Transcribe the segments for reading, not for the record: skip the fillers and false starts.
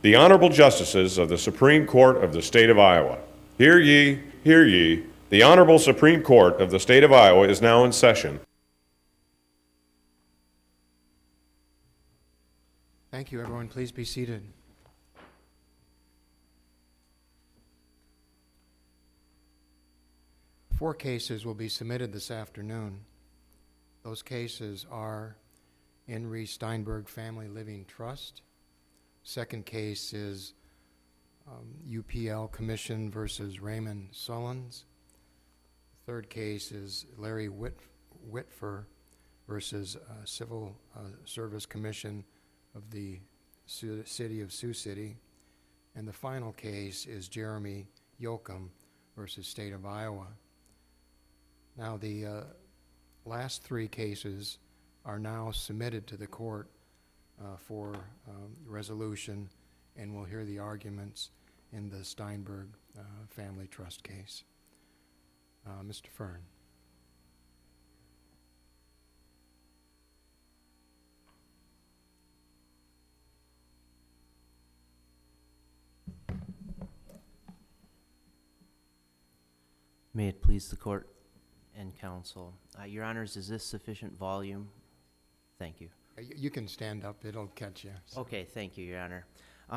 The Honorable Justices of the Supreme Court of the State of Iowa. Hear ye, hear ye. The Honorable Supreme Court of the State of Iowa is now in session. Thank you, everyone. Please be seated. Four cases will be submitted this afternoon. Those cases are Henry Steinberg Family Living Trust. Second case is UPL Commission versus Raymond Sullins. Third case is Larry Whitfer versus Civil Service Commission of the City of Sioux City. And the final case is Jeremy Yoakum versus State of Iowa. Now, the last three cases are now submitted to the court for resolution, and we'll hear the arguments in the Steinberg Family Trust case. Mr. Fern. May it please the court and counsel. Your honors, is this sufficient volume? Thank you. You can stand up, it'll catch you. So. Okay, thank you, your honor.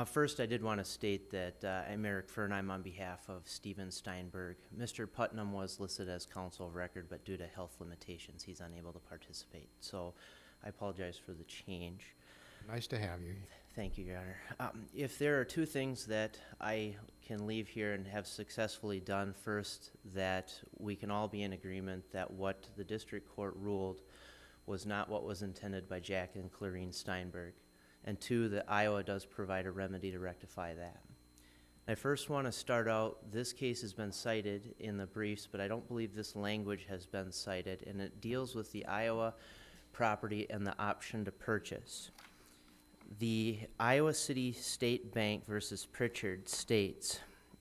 First, I did want to state that I'm Erik Fern. I'm on behalf of Stephen Steinberg. Mr. Putnam was listed as counsel of record, but due to health limitations, he's unable to participate. So I apologize for the change. Nice to have you. Thank you, your honor. If there are two things that I can leave here and have successfully done, first, that we can all be in agreement that what the district court ruled was not what was intended by Jack and Clarine Steinberg, and two, that Iowa does provide a remedy to rectify that. I first want to start out, this case has been cited in the briefs, but I don't believe this language has been cited, and it deals with the Iowa property and the option to purchase. The Iowa City State Bank versus Pritchard states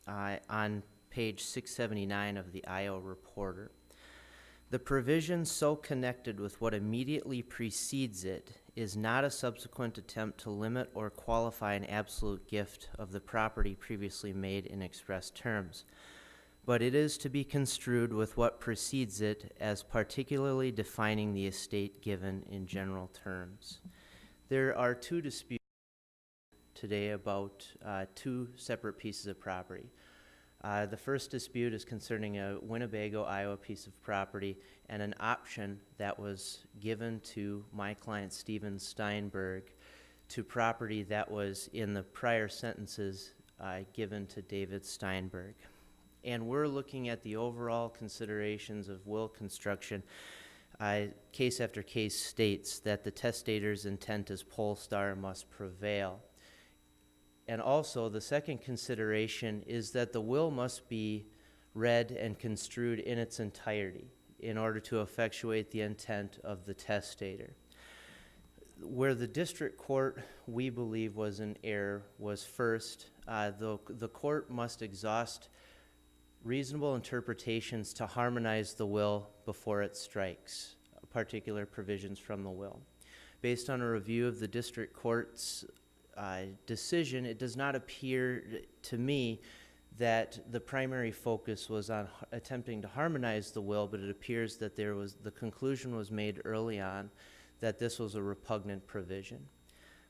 on page 679 of the Iowa Reporter, the provision so connected with what immediately precedes it is not a subsequent attempt to limit or qualify an absolute gift of the property previously made in express terms, but it is to be construed with what precedes it as particularly defining the estate given in general terms. There are two disputes today about two separate pieces of property. The first dispute is concerning a Winnebago, Iowa piece of property and an option that was given to my client, Stephen Steinberg, to property that was in the prior sentences given to David Steinberg. And we're looking at the overall considerations of will construction. Case after case states that the testator's intent as pole star must prevail. And also, the second consideration is that the will must be read and construed in its entirety in order to effectuate the intent of the testator. Where the district court, we believe, was in error was first, the court must exhaust reasonable interpretations to harmonize the will before it strikes particular provisions from the will. Based on a review of the district court's decision, it does not appear to me that the primary focus was on attempting to harmonize the will, but it appears that the conclusion was made early on that this was a repugnant provision.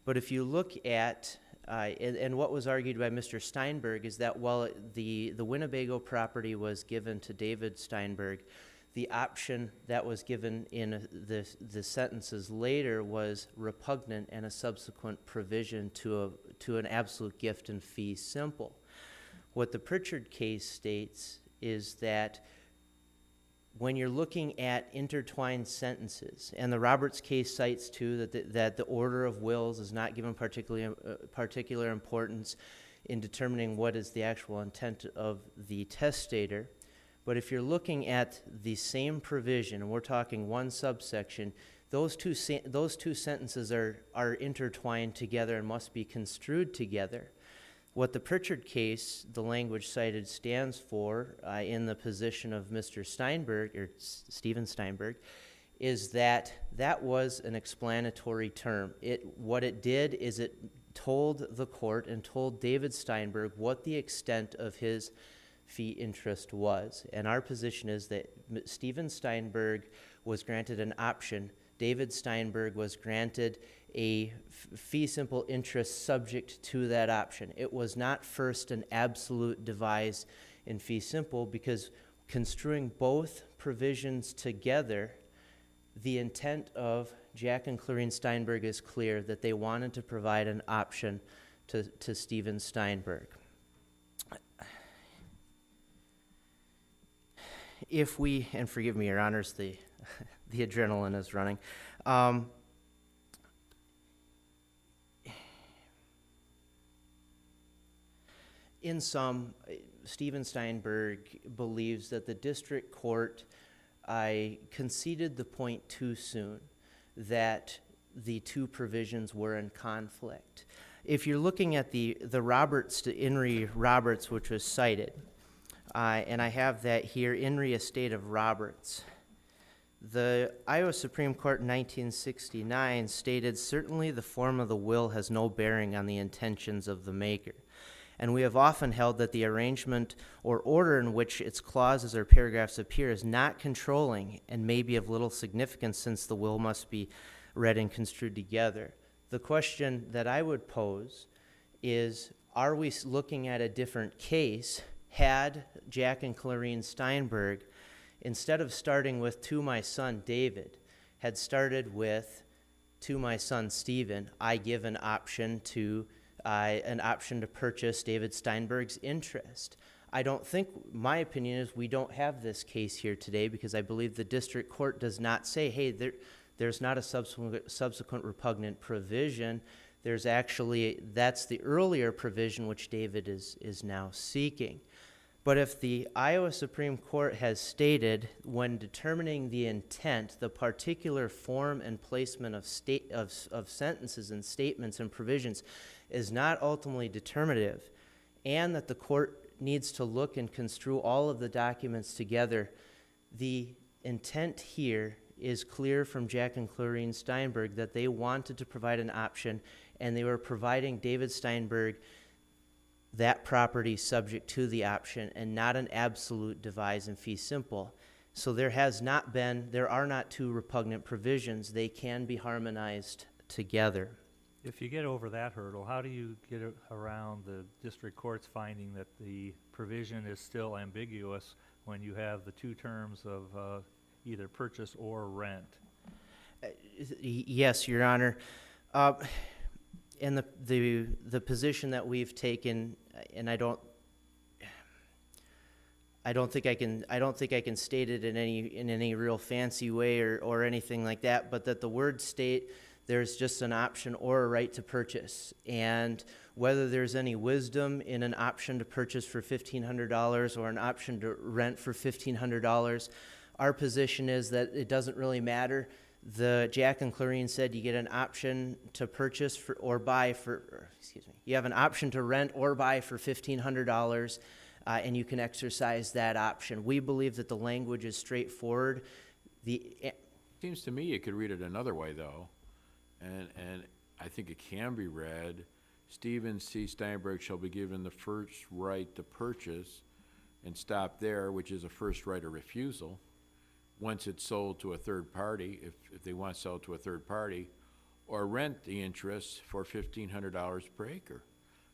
But if you look at and what was argued by Mr. Steinberg is that while the Winnebago property was given to David Steinberg, the option that was given in the sentences later was repugnant and a subsequent provision to an absolute gift and fee simple. What the Pritchard case states is that when you're looking at intertwined sentences, and the Roberts case cites too that the order of wills is not given particular importance in determining what is the actual intent of the testator. But if you're looking at the same provision, and we're talking one subsection, those two sentences are intertwined together and must be construed together. What the Pritchard case, the language cited, stands for in the position of Mr. Steinberg, or Stephen Steinberg, is that was an explanatory term. What it did is it told the court and told David Steinberg what the extent of his fee interest was. And our position is that Stephen Steinberg was granted an option. David Steinberg was granted a fee simple interest subject to that option. It was not first an absolute devise in fee simple, because construing both provisions together, the intent of Jack and Clarine Steinberg is clear, that they wanted to provide an option to Stephen Steinberg. If we, and forgive me, Your Honors, the adrenaline is running. In sum, Stephen Steinberg believes that the district court conceded the point too soon, that the two provisions were in conflict. If you're looking at the Roberts to Inree Roberts, which was cited, and I have that here, Inree Estate of Roberts, the Iowa Supreme Court in 1969 stated, "Certainly the form of the will has no bearing on the intentions of the maker. And we have often held that the arrangement or order in which its clauses or paragraphs appear is not controlling and may be of little significance, since the will must be read and construed together." The question that I would pose is, are we looking at a different case had Jack and Clarine Steinberg, instead of starting with "to my son David," had started with "to my son Stephen, I give an option to purchase David Steinberg's interest"? I don't think, my opinion is, we don't have this case here today, because I believe the district court does not say, hey, there's not a subsequent repugnant provision. There's actually, that's the earlier provision which David is now seeking. But if the Iowa Supreme Court has stated, when determining the intent, the particular form and placement of sentences and statements and provisions is not ultimately determinative, and that the court needs to look and construe all of the documents together, the intent here is clear from Jack and Clarine Steinberg that they wanted to provide an option, and they were providing David Steinberg that property subject to the option, and not an absolute devise in fee simple. So there are not two repugnant provisions. They can be harmonized together. If you get over that hurdle, how do you get around the district court's finding that the provision is still ambiguous when you have the two terms of either purchase or rent? Yes, Your Honor. And the position that we've taken, and I don't think I can state it in any real fancy way or anything like that, but that the words state there's just an option or a right to purchase, and whether there's any wisdom in an option to purchase for $1,500 or an option to rent for $1,500, our position is that it doesn't really matter. The Jack and Clarine said you get an option to purchase you have an option to rent or buy for $1,500, and you can exercise that option. We believe that the language is straightforward. Seems to me you could read it another way, though, and I think it can be read, Stephen C. Steinberg shall be given the first right to purchase, and stop there, which is a first right of refusal, once it's sold to a third party, if they want to sell it to a third party, or rent the interest for $1,500 per acre.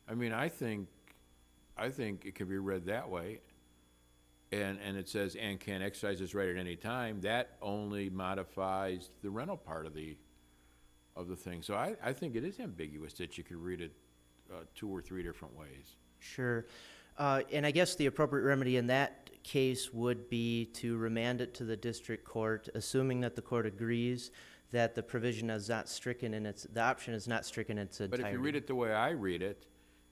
I mean, I think it can be read that way, and it says, and can exercise this right at any time. That only modifies the rental part of the thing. So I think it is ambiguous that you could read it two or three different ways. Sure. And I guess the appropriate remedy in that case would be to remand it to the district court, assuming that the court agrees that the provision is not stricken in the option is not stricken in its entirety. But if you read it the way I read it,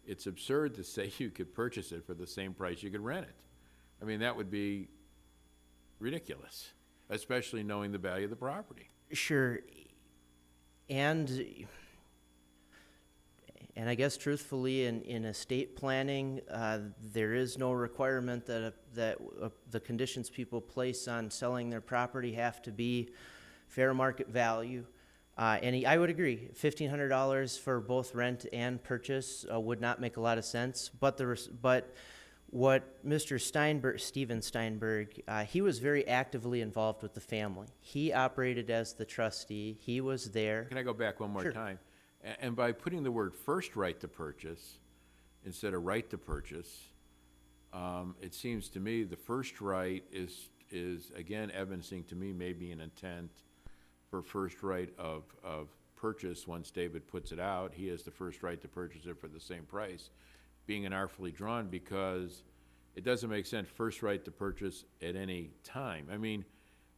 it's absurd to say you could purchase it for the same price you could rent it. I mean, that would be ridiculous, especially knowing the value of the property. Sure. And I guess truthfully, in estate planning, there is no requirement that the conditions people place on selling their property have to be fair market value. I would agree, $1,500 for both rent and purchase would not make a lot of sense. But what Mr. Steinberg, Steven Steinberg, he was very actively involved with the family. He operated as the trustee. He was there. Can I go back one more Sure. time? And by putting the word first right to purchase instead of right to purchase, it seems to me the first right is again evidencing to me maybe an intent for first right of purchase. Once David puts it out, he has the first right to purchase it for the same price, being inartfully drawn, because it doesn't make sense, first right to purchase at any time. I mean,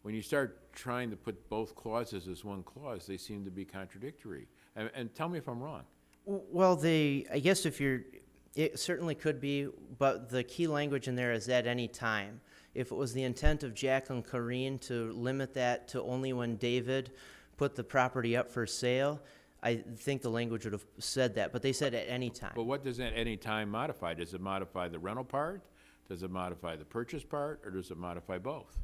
when you start trying to put both clauses as one clause, they seem to be contradictory. And tell me if I'm wrong. Well, I guess it certainly could be, but the key language in there is at any time. If it was the intent of Jack and Corrine to limit that to only when David put the property up for sale, I think the language would have said that, but they said at any time. But what does that any time modify? Does it modify the rental part? Does it modify the purchase part? Or does it modify both?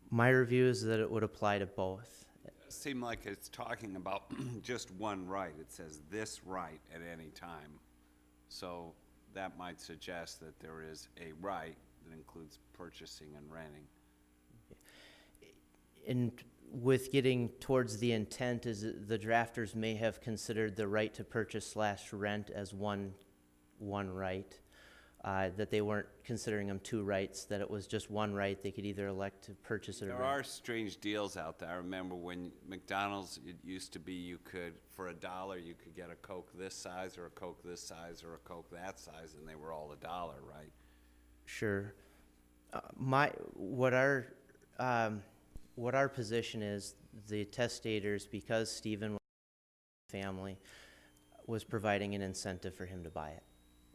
My review is that it would apply to both. Seem like it's talking about just one right. It says this right at any time. So that might suggest that there is a right that includes purchasing and renting. And with getting towards the intent, is the drafters may have considered the right to purchase / rent as one right, that they weren't considering them two rights, that it was just one right. They could either elect to purchase it or There rent. are strange deals out there. I remember when McDonald's, it used to be you could, for $1, you could get a Coke this size or a Coke this size or a Coke that size, and they were all $1, right? Sure. What our position is, the testators, because Stephen was family, was providing an incentive for him to buy it,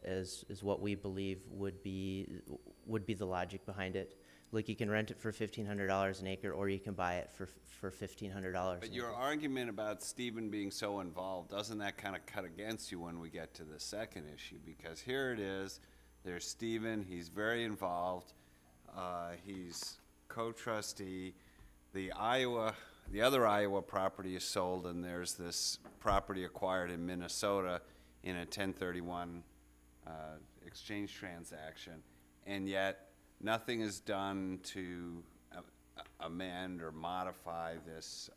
is what we believe would be the logic behind it. Like, you can rent it for $1,500 an acre, or you can buy it for $1,500. But your argument about Stephen being so involved, doesn't that kind of cut against you when we get to the second issue? Because here it is, there's Stephen, he's very involved, he's co-trustee. The other Iowa property is sold, and there's this property acquired in Minnesota in a 1031 exchange transaction, and yet nothing is done to amend or modify this,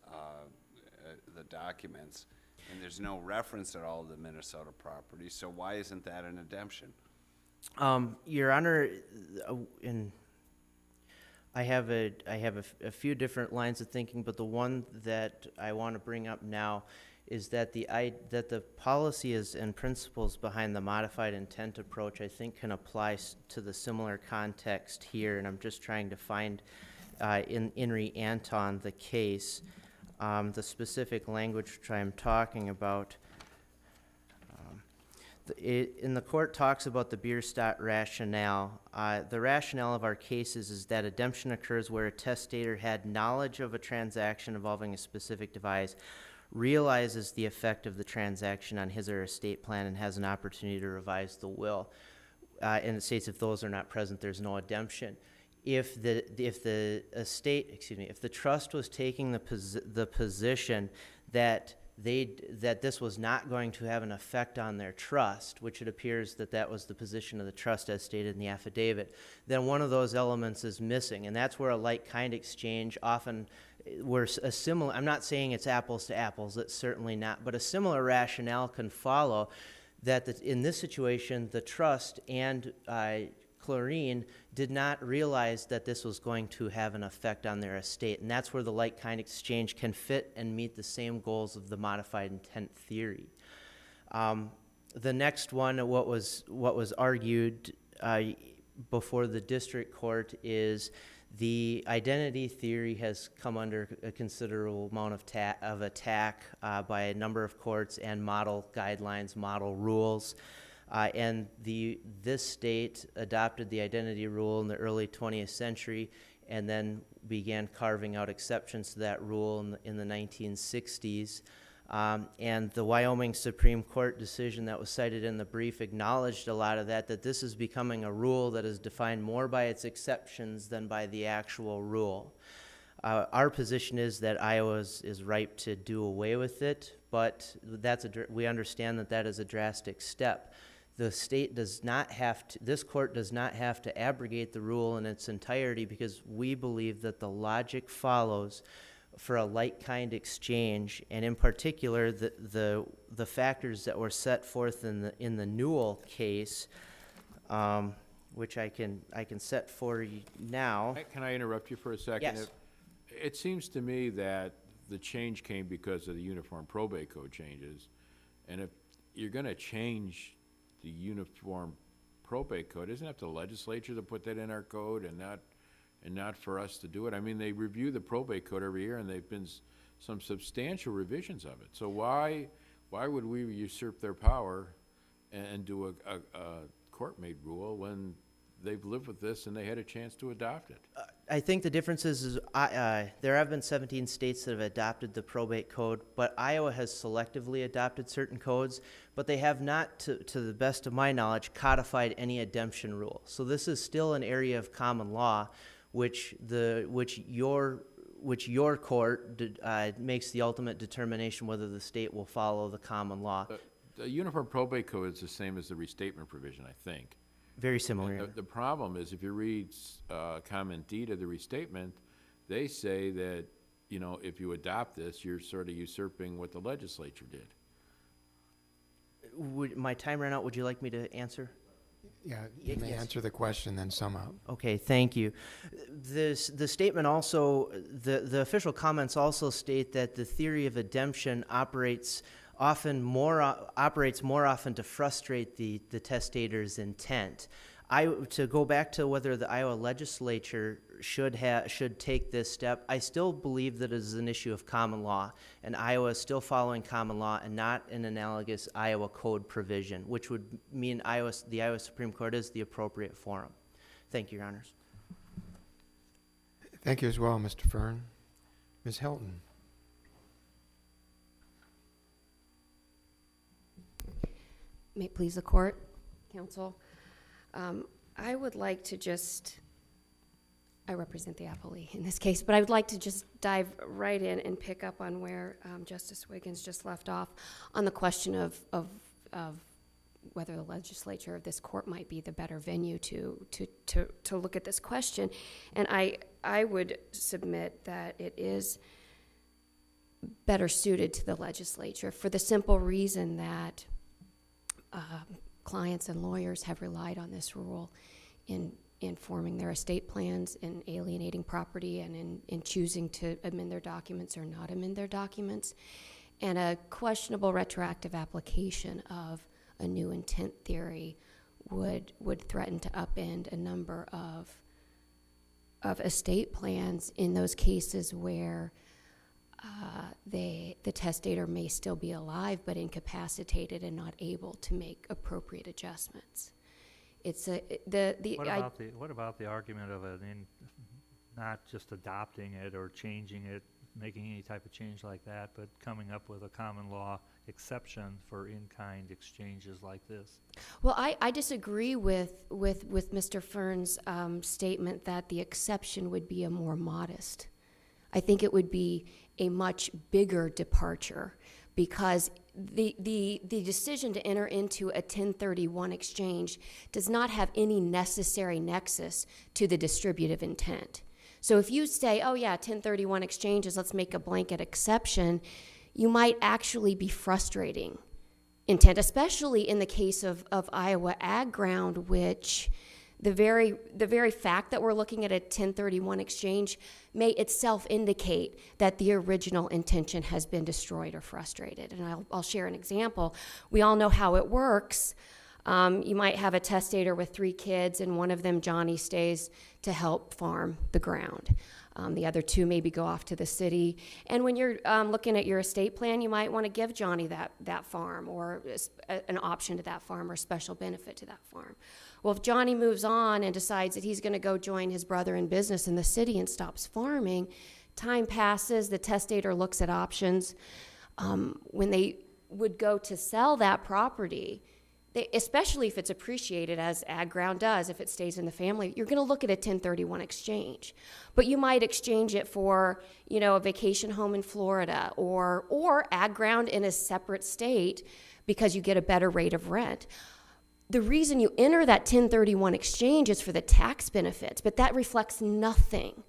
the documents, and there's no reference at all to the Minnesota property. So why isn't that an redemption? Your Honor, I have a few different lines of thinking, but the one that I want to bring up now is that the policies and principles behind the modified intent approach, I think, can apply to the similar context here, and I'm just trying to find in Inri Anton the case, the specific language which I'm talking about. In the court talks about the Bierstadt rationale. The rationale of our cases is that redemption occurs where a testator had knowledge of a transaction involving a specific device, realizes the effect of the transaction on his or her estate plan, and has an opportunity to revise the will. And it states if those are not present, there's no redemption. If the trust was taking the position that this was not going to have an effect on their trust, which it appears that was the position of the trust as stated in the affidavit, then one of those elements is missing, and that's where a like-kind exchange often, where a similar, I'm not saying it's apples to apples, it's certainly not, but a similar rationale can follow that in this situation, the trust and Chlorine did not realize that this was going to have an effect on their estate, and that's where the like-kind exchange can fit and meet the same goals of the modified intent theory. The next one, what was argued before the district court, is the identity theory has come under a considerable amount of attack by a number of courts and model guidelines, model rules. And this state adopted the identity rule in the early 20th century and then began carving out exceptions to that rule in the 1960s. And the Wyoming Supreme Court decision that was cited in the brief acknowledged a lot of that this is becoming a rule that is defined more by its exceptions than by the actual rule. Our position is that Iowa is ripe to do away with it, but we understand that that is a drastic step. The state does not have to, this court does not have to abrogate the rule in its entirety, because we believe that the logic follows for a like-kind exchange, and in particular, the factors that were set forth in the Newell case, which I can set for you now. Can I interrupt you for a second? Yes. It seems to me that the change came because of the Uniform Probate Code changes. And if you're gonna change the Uniform Probate Code, isn't it up to the legislature to put that in our code and not for us to do it? I mean, they review the probate code every year, and they've been some substantial revisions of it. So why would we usurp their power and do a court-made rule when they've lived with this and they had a chance to adopt it? I think the difference is there have been 17 states that have adopted the probate code, but Iowa has selectively adopted certain codes, but they have not, to the best of my knowledge, codified any ademption rule. So this is still an area of common law, which your court makes the ultimate determination whether the state will follow the common law. The Uniform Probate Code is the same as the restatement provision, I think. Very similar. The problem is, if you read comment D to the restatement, they say that, you know, if you adopt this, you're sort of usurping what the legislature did. My time ran out. Would you like me to answer? Yeah, you may Yes. answer the question, then sum up. Okay, thank you. The statement also, the official comments also state that the theory of ademption operates more often to frustrate the testator's intent. To go back to whether the Iowa legislature should take this step, I still believe that it is an issue of common law, and Iowa is still following common law and not an analogous Iowa code provision, which would mean the Iowa Supreme Court is the appropriate forum. Thank you, Your Honors. Thank you as well, Mr. Fern. Ms. Helton. May it please the court, counsel. I would like to I represent the appellee in this case, but I would like to just dive right in and pick up on where Justice Wiggins just left off on the question of whether the legislature of this court might be the better venue to look at this question. And I would submit that it is better suited to the legislature for the simple reason that clients and lawyers have relied on this rule in forming their estate plans, in alienating property, and in choosing to amend their documents or not amend their documents. And a questionable retroactive application of a new intent theory would threaten to upend a number of estate plans in those cases where the testator may still be alive but incapacitated and not able to make appropriate adjustments. It's What about the argument of not just adopting it or changing it, making any type of change like that, but coming up with a common law exception for in-kind exchanges like this? Well, I disagree with Mr. Fern's statement that the exception would be a more modest. I think it would be a much bigger departure, because the decision to enter into a 1031 exchange does not have any necessary nexus to the distributive intent. So if you say, oh yeah, 1031 exchanges, let's make a blanket exception, you might actually be frustrating intent, especially in the case of Iowa Ag Ground, which the very fact that we're looking at a 1031 exchange may itself indicate that the original intention has been destroyed or frustrated. And I'll share an example. We all know how it works. You might have a testator with 3 kids, and one of them, Johnny, stays to help farm the ground. The other 2 maybe go off to the city. And when you're looking at your estate plan, you might want to give Johnny that farm, or an option to that farm, or special benefit to that farm. Well, if Johnny moves on and decides that he's going to go join his brother in business in the city and stops farming, time passes, the testator looks at options. When they would go to sell that property, especially if it's appreciated, as ag ground does, if it stays in the family, you're going to look at a 1031 exchange. But you might exchange it for, a vacation home in Florida or ag ground in a separate state because you get a better rate of rent. The reason you enter that 1031 exchange is for the tax benefits, but that reflects nothing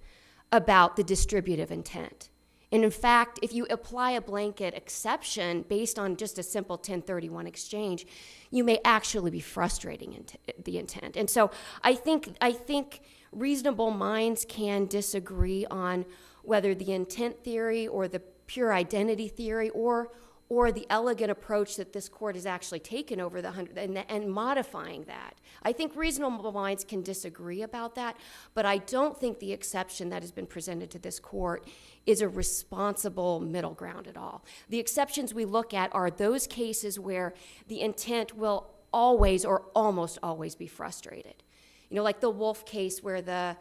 about the distributive intent. And in fact, if you apply a blanket exception based on just a simple 1031 exchange, you may actually be frustrating the intent. And so I think reasonable minds can disagree on whether the intent theory or the pure identity theory or the elegant approach that this court has actually taken over the 100 and modifying that. I think reasonable minds can disagree about that, but I don't think the exception that has been presented to this court is a responsible middle ground at all. The exceptions we look at are those cases where the intent will always or almost always be frustrated. Like the Wolf case where the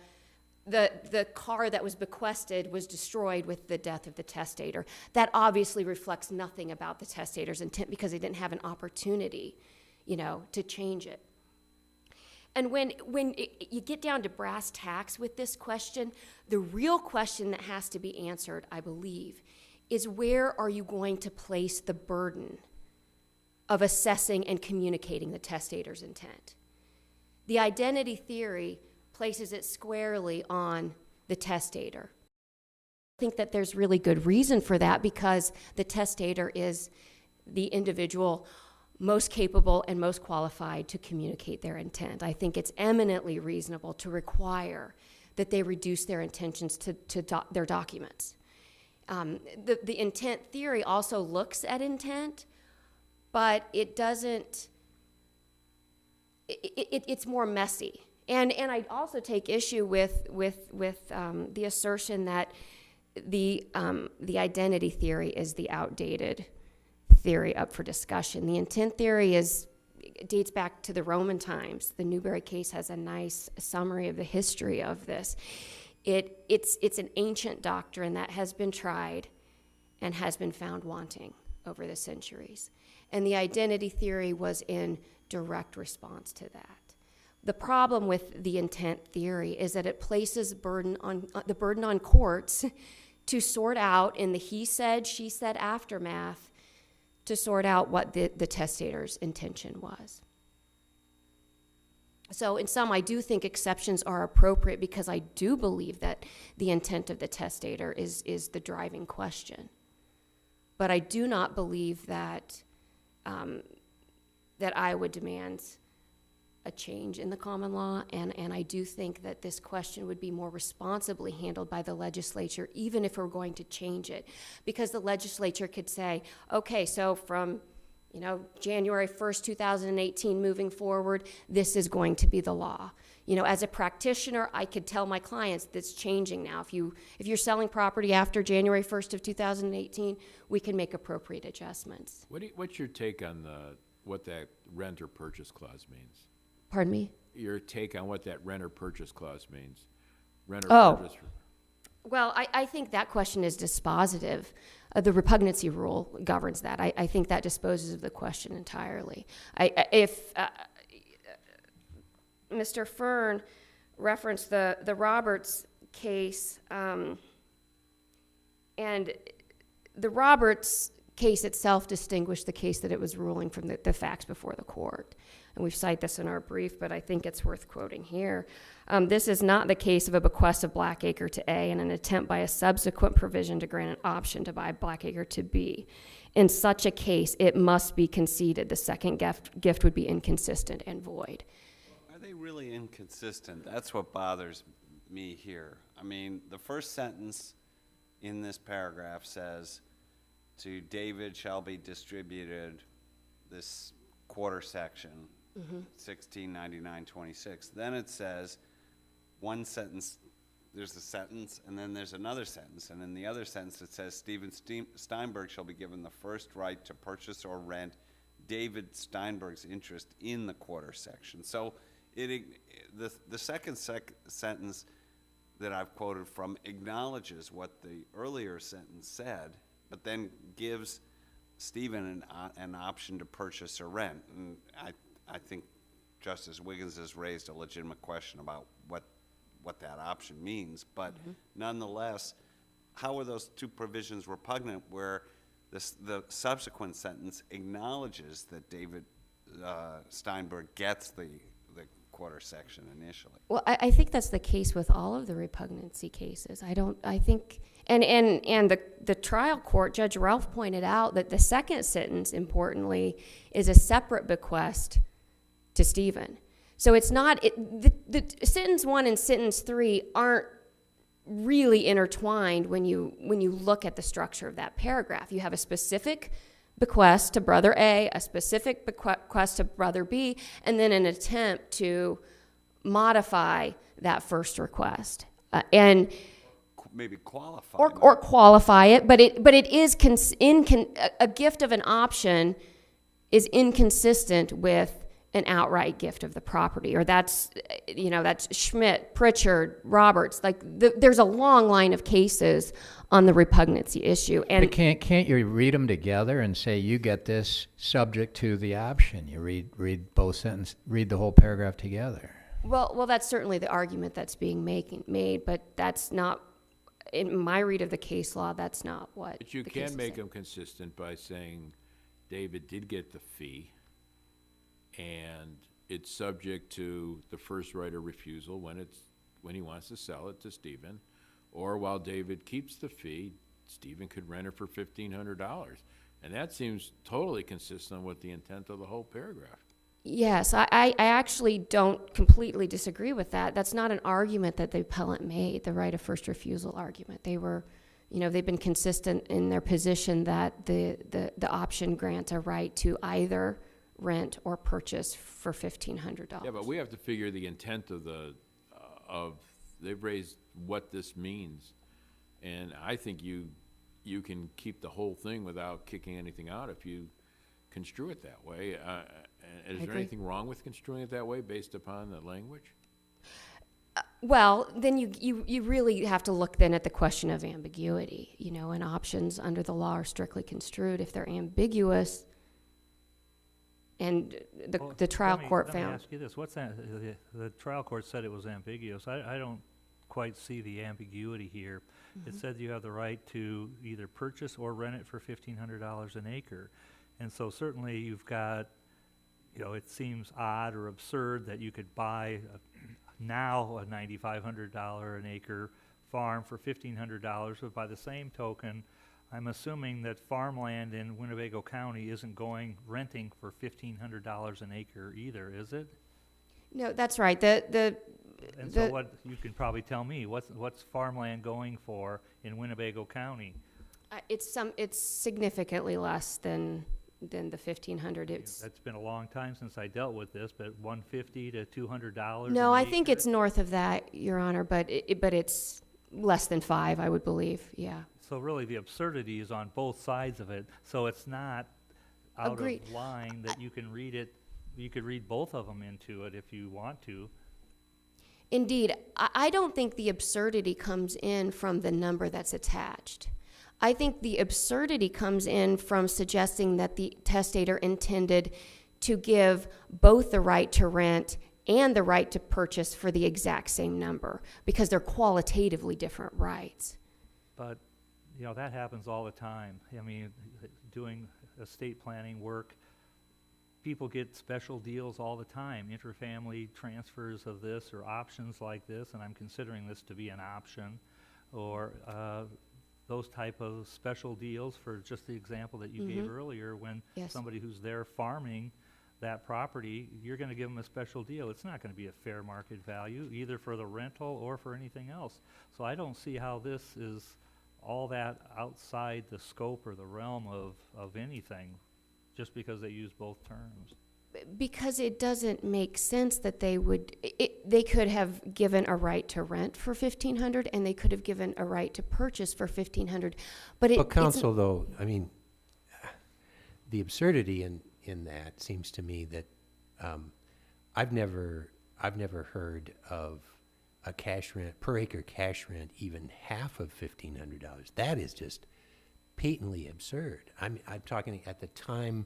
car that was bequested was destroyed with the death of the testator. That obviously reflects nothing about the testator's intent because they didn't have an opportunity, to change it. And when you get down to brass tacks with this question, the real question that has to be answered, I believe, is where are you going to place the burden of assessing and communicating the testator's intent? The identity theory places it squarely on the testator. I think that there's really good reason for that because the testator is the individual most capable and most qualified to communicate their intent. I think it's eminently reasonable to require that they reduce their intentions to their documents. The intent theory also looks at intent, but it doesn't, it's more messy. And I also take issue with the assertion that the identity theory is the outdated theory up for discussion. The intent theory dates back to the Roman times. The Newberry case has a nice summary of the history of this. It's an ancient doctrine that has been tried and has been found wanting over the centuries. And the identity theory was in direct response to that. The problem with the intent theory is that it places the burden on courts to sort out in the he said, she said aftermath to sort out what the testator's intention was. So in sum, I do think exceptions are appropriate because I do believe that the intent of the testator is the driving question. But I do not believe that Iowa demands a change in the common law, and I do think that this question would be more responsibly handled by the legislature, even if we're going to change it, because the legislature could say, okay, so from January 1st, 2018 moving forward, this is going to be the law. As a practitioner, I could tell my clients that's changing now. If you're selling property after January 1st of 2018, we can make appropriate adjustments. What's your take on what that rent or purchase clause means? Pardon me? Your take on what that rent or purchase clause means? Rent or purchase? Well, I think that question is dispositive. The repugnancy rule governs that. I think that disposes of the question entirely. If Mr. Fern referenced the Roberts case, and the Roberts case itself distinguished the case that it was ruling from the facts before the court. And we've cited this in our brief, but I think it's worth quoting here. This is not the case of a bequest of Blackacre to A and an attempt by a subsequent provision to grant an option to buy Blackacre to B. In such a case, it must be conceded the second gift would be inconsistent and void. Are they really inconsistent? That's what bothers me here. I mean, the first sentence in this paragraph says, to David shall be distributed this quarter section, 1699.26. Then it says one sentence, there's a sentence, and then there's another sentence. And in the other sentence it says Stephen Steinberg shall be given the first right to purchase or rent David Steinberg's interest in the quarter section. So the second sentence that I've quoted from acknowledges what the earlier sentence said, but then gives Stephen an option to purchase or rent. And I think Justice Wiggins has raised a legitimate question about what that option means, but nonetheless, how are those two provisions repugnant where the subsequent sentence acknowledges that David Steinberg gets the quarter section initially? Well, I think that's the case with all of the repugnancy cases. I think, and the trial court, Judge Ralph pointed out that the second sentence, importantly, is a separate bequest to Stephen. So it's not, the sentence 1 and sentence 3 aren't really intertwined when you look at the structure of that paragraph. You have a specific bequest to brother A, a specific bequest to brother B, and then an attempt to modify that first request. And Maybe qualify. or qualify it, but it is a gift of an option is inconsistent with an outright gift of the property, or that's Schmidt, Pritchard, Roberts. Like there's a long line of cases on the repugnancy issue, and But can't you read them together and say you get this subject to the option? You read both sentences, read the whole paragraph together. well, that's certainly the argument that's being made, but that's not, in my read of the case law, that's not what. But you the can cases make say. them consistent by saying David did get the fee, and it's subject to the first right of refusal when he wants to sell it to Stephen, or while David keeps the fee, Stephen could rent it for $1,500. And that seems totally consistent with the intent of the whole paragraph. Yes, I actually don't completely disagree with that. That's not an argument that the appellant made, the right of first refusal argument. They were, they've been consistent in their position that the option grants a right to either rent or purchase for $1,500. Yeah, but we have to figure the intent of they've raised what this means. And I think you can keep the whole thing without kicking anything out if you construe it that way. Is there agree. anything wrong with construing it that way based upon the language? Well, then you really have to look then at the question of ambiguity, and options under the law are strictly construed. If they're ambiguous, and the trial court Let me found. ask you this, what's that, the trial court said it was ambiguous. I don't quite see the ambiguity here. It said you have the right to either purchase or rent it for $1,500 an acre. And so certainly you've got, it seems odd or absurd that you could buy now a $9,500 an acre farm for $1,500, but by the same token, I'm assuming that farmland in Winnebago County isn't renting for $1,500 an acre either, is it? No, that's right. So what, you can probably tell me, what's farmland going for in Winnebago County? It's significantly less than the $1,500. It's That's been a long time since I dealt with this, but $150 to $200 no, an I think acre? it's north of that, Your Honor, but it's less than 5, I would believe. Yeah. So really, the absurdity is on both sides of it. So it's not out Agreed. of line that you can read it. You could read both of them into it if you want to. Indeed, I don't think the absurdity comes in from the number that's attached. I think the absurdity comes in from suggesting that the testator intended to give both the right to rent and the right to purchase for the exact same number, because they're qualitatively different rights. But, that happens all the time. I mean, doing estate planning work, people get special deals all the time, interfamily transfers of this or options like this, and I'm considering this to be an option, or those type of special deals for just the example that you gave earlier, when Yes. somebody who's there farming that property, you're going to give them a special deal. It's not going to be a fair market value, either for the rental or for anything else. So I don't see how this is all that outside the scope or the realm of anything, just because they use both terms. Because it doesn't make sense that they could have given a right to rent for $1,500, and they could have given a right to purchase for $1,500. But Counsel, though, I mean, the absurdity in that seems to me that I've never heard of a cash rent, per acre cash rent, even half of $1,500. That is just patently absurd. I'm talking at the time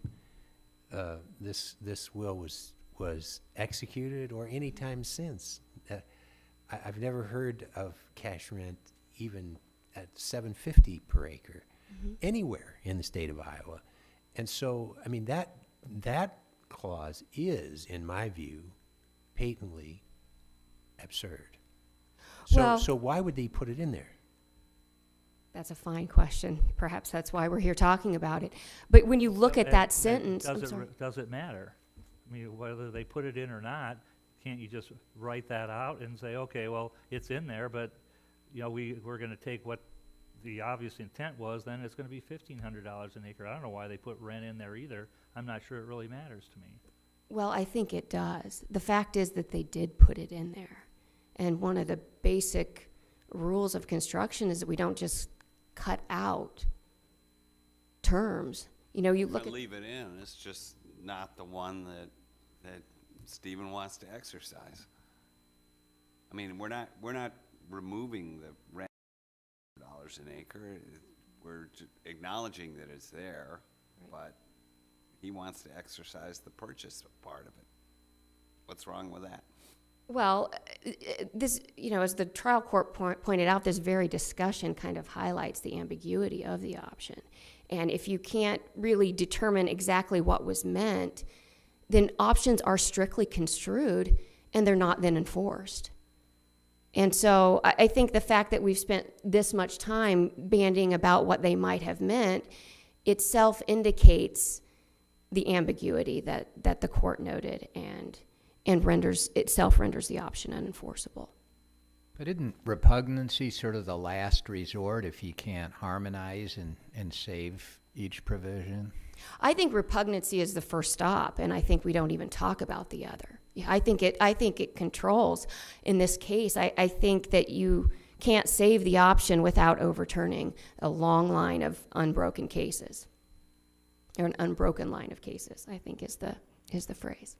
this will was was executed or any time since. I've never heard of cash rent even at $7.50 per acre anywhere in the state of Iowa. And so, I mean, that clause is, in my view, patently absurd. Well- So why would they put it in there? That's a fine question. Perhaps that's why we're here talking about it. But when you look at that sentence, I'm sorry. Does it matter? I mean, whether they put it in or not, can't you just write that out and say, okay, well, it's in there, but, you know, we're gonna take what the obvious intent was, then it's gonna be $1,500 an acre. I don't know why they put rent in there either. I'm not sure it really matters to me. Well, I think it does. The fact is that they did put it in there. And one of the basic rules of construction is that we don't just cut out terms. You know, you look But at, leave it in, it's just not the one that Stephen wants to exercise. I mean, we're not removing the rent $100 an acre. We're acknowledging that it's there, but he wants to exercise the purchase part of it. What's wrong with that? well, this, you know, as the trial court pointed out, this very discussion kind of highlights the ambiguity of the option. And if you can't really determine exactly what was meant, then options are strictly construed and they're not then enforced. And so I think the fact that we've spent this much time bandying about what they might have meant itself indicates the ambiguity that the court noted and renders the option unenforceable. But isn't repugnancy sort of the last resort if you can't harmonize and save each provision? I think repugnancy is the first stop, and I think we don't even talk about the other. I think it controls in this case. I think that you can't save the option without overturning a long line of unbroken cases, or an unbroken line of cases, I think is the phrase.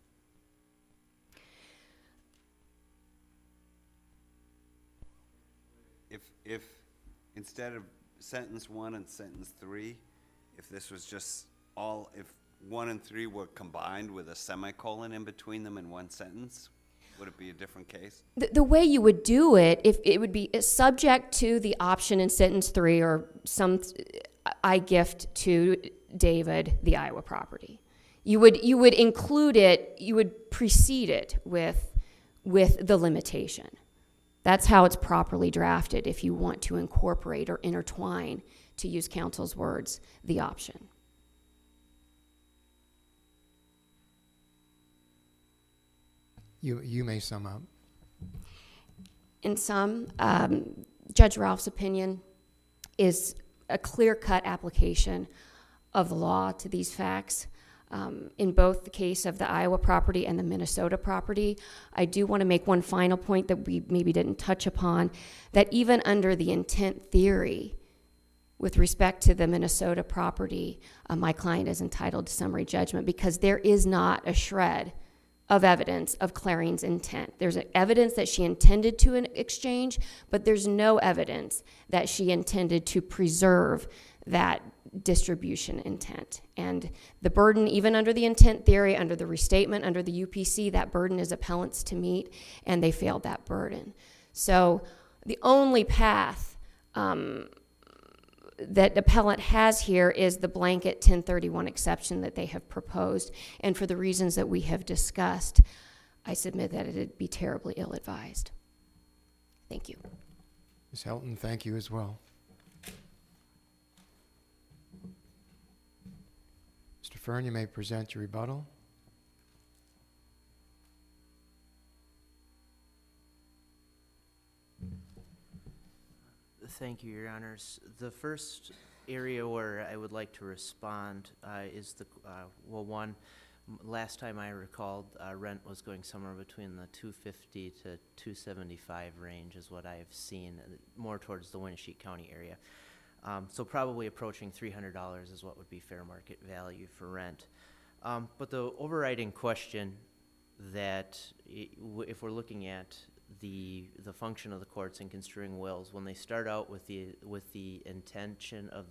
If instead of sentence 1 and sentence 3, if this was just if 1 and 3 were combined with a semicolon in between them in one sentence, would it be a different case? The way you would do it, if it would be subject to the option in sentence 3 or I gift to David the Iowa property. You would include it, you would precede it with the limitation. That's how it's properly drafted if you want to incorporate or intertwine, to use counsel's words, the option. You may sum up. In sum, Judge Ralph's opinion is a clear-cut application of the law to these facts. In both the case of the Iowa property and the Minnesota property, I do want to make one final point that we maybe didn't touch upon, that even under the intent theory, with respect to the Minnesota property, my client is entitled to summary judgment because there is not a shred of evidence of Clarine's intent. There's evidence that she intended to exchange, but there's no evidence that she intended to preserve that distribution intent. And the burden, even under the intent theory, under the restatement, under the UPC, that burden is appellants to meet, and they failed that burden. So the only path that appellant has here is the blanket 1031 exception that they have proposed, and for the reasons that we have discussed, I submit that it would be terribly ill-advised. Thank you. Ms. Helton, thank you as well. Mr. Fern, you may present your rebuttal. Thank you, Your Honors. The first area where I would like to respond is last time I recalled, rent was going somewhere between the $250 to $275 range is what I have seen, more towards the Winneshiek County area. So probably approaching $300 is what would be fair market value for rent. But the overriding question that if we're looking at the function of the courts in construing wills, when they start out with the intention of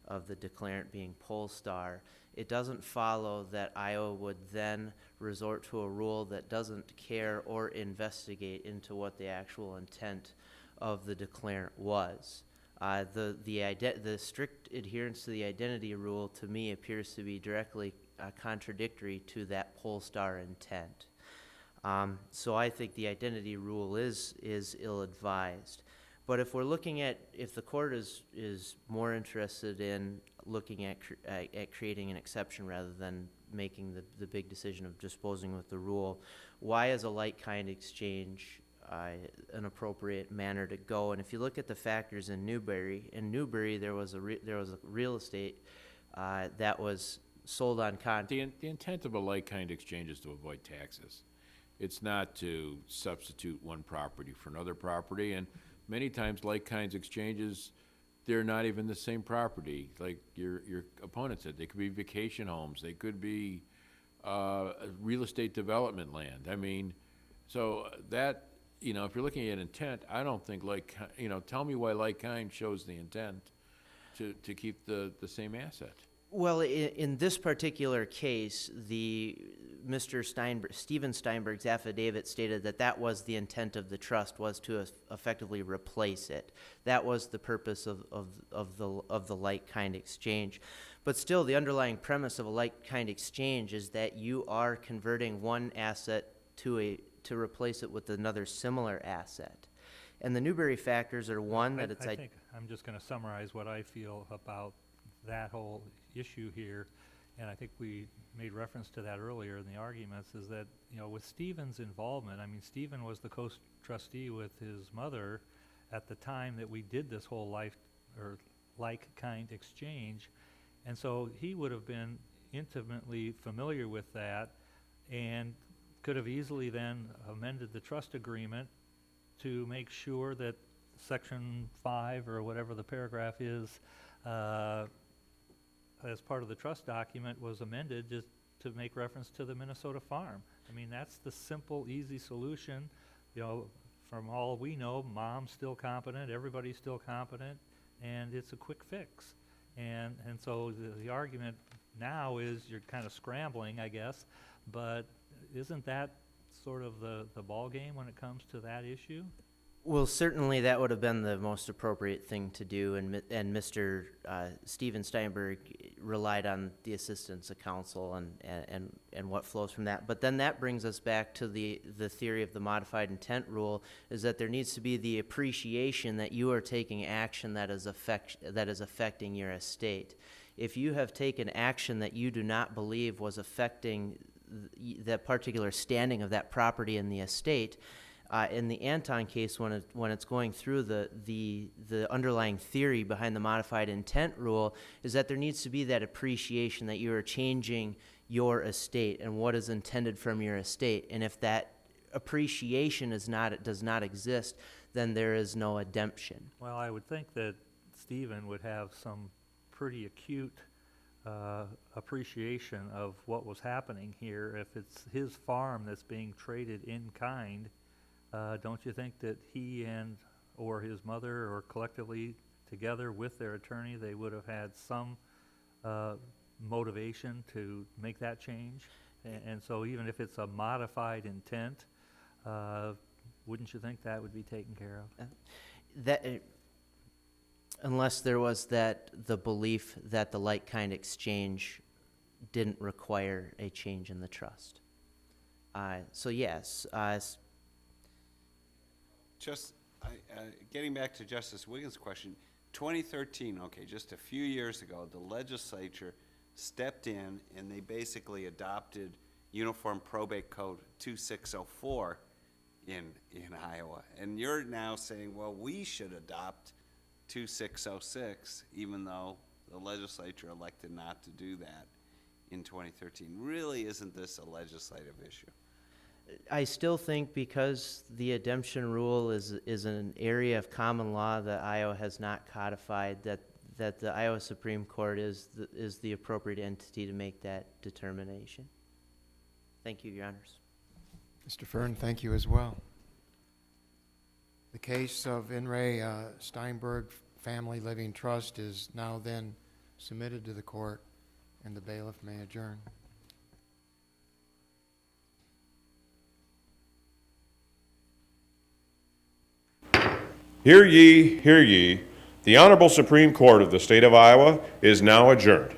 of the declarant being Polestar, it doesn't follow that Iowa would then resort to a rule that doesn't care or investigate into what the actual intent of the declarant was. The strict adherence to the identity rule, to me, appears to be directly contradictory to that Polestar intent. So I think the identity rule is ill-advised. But if we're looking at, if the court is more interested in looking at creating an exception rather than making the big decision of disposing with the rule, why is a like-kind exchange an appropriate manner to go? And if you look at the factors in Newberry there was a real estate that was sold on contract. The intent of a like-kind exchange is to avoid taxes. It's not to substitute one property for another property, and many times like-kinds exchanges, they're not even the same property. Like your opponent said, they could be vacation homes, they could be real estate development land. I mean, so that, you know, if you're looking at intent, I don't think tell me why like-kind shows the intent to keep the same asset. Well, in this particular case, Stephen Steinberg's affidavit stated that was the intent of the trust, was to effectively replace it. That was the purpose of the like-kind exchange. But still, the underlying premise of a like-kind exchange is that you are converting one asset to replace it with another similar asset. And the Newberry factors are one that it's... I think I'm just going to summarize what I feel about that whole issue here, and I think we made reference to that earlier in the arguments, is that, you know, with Stephen's involvement, I mean, Stephen was the co-trustee with his mother at the time that we did this whole like-kind exchange, and so he would have been intimately familiar with that and could have easily then amended the trust agreement to make sure that Section 5 or whatever the paragraph is as part of the trust document was amended just to make reference to the Minnesota farm. I mean, that's the simple, easy solution. You know, from all we know, mom's still competent, everybody's still competent, and it's a quick fix. And so the argument now is you're kind of scrambling, I guess, but isn't that sort of the ball game when it comes to that issue? Well, certainly that would have been the most appropriate thing to do, and Mr. Stephen Steinberg relied on the assistance of counsel and what flows from that. But then that brings us back to the theory of the modified intent rule, is that there needs to be the appreciation that you are taking action that is affecting your estate. If you have taken action that you do not believe was affecting the particular standing of that property in the estate, in the Anton case, when it's going through the underlying theory behind the modified intent rule, is that there needs to be that appreciation that you are changing your estate and what is intended from your estate. And if that appreciation does not exist, then there is no redemption. Well, I would think that Stephen would have some pretty acute appreciation of what was happening here. If it's his farm that's being traded in kind, don't you think that he or his mother, or collectively together with their attorney, they would have had some motivation to make that change? And so even if it's a modified intent, wouldn't you think that would be taken care of? Unless there was the belief that the like-kind exchange didn't require a change in the trust. So yes. Getting back to Justice Wiggins' question, 2013, okay, just a few years ago, the legislature stepped in and they basically adopted Uniform Probate Code 2604 in Iowa. And you're now saying, well, we should adopt 2606, even though the legislature elected not to do that in 2013. Really, isn't this a legislative issue? I still think because the redemption rule is an area of common law that Iowa has not codified, that the Iowa Supreme Court is the appropriate entity to make that determination. Thank you, Your Honors. Mr. Fern, thank you as well. The case of In re Steinberg Family Living Trust is now then submitted to the court, and the bailiff may adjourn. Hear ye, hear ye. The Honorable Supreme Court of the State of Iowa is now adjourned.